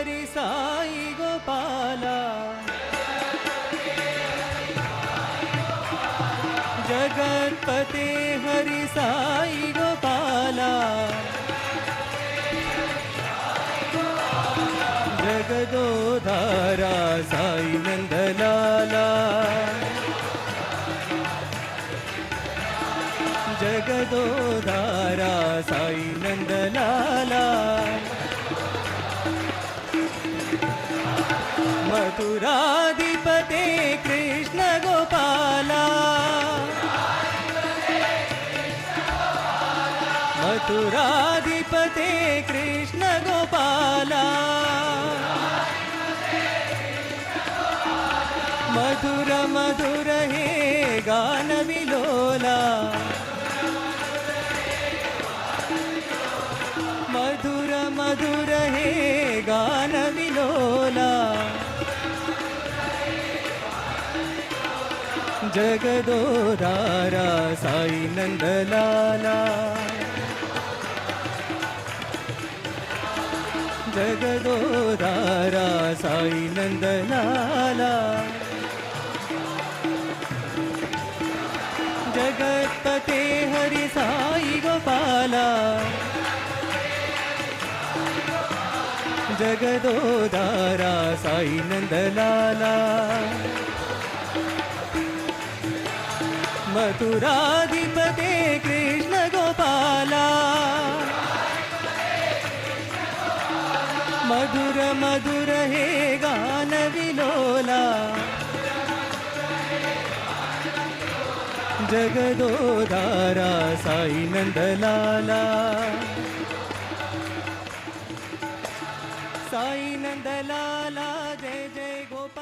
हरि साई गोपाला, जगतपते हरि साई गोपाला, जगदोधारा साई नंदलाला, जगदोधारा साई नंदलाला, मथुराधिपते कृष्ण गोपाला, मथुराधिपते कृष्ण गोपाला, मधुर मधुर हे गान विलोला, मधुर मधुर हे गान विलोला, जगदोधारा साई नंदलाला, जगदोधारा साई नंदलाला, जगतपते हरि साई गोपाला, जगदोधारा साई नंदलाला, मथुराधिपते कृष्ण गोपाला, मधुर मधुर हे गान विलोला, जगदोधारा साई नंदलाला, साई नंदलाला, जय जय गोपाल।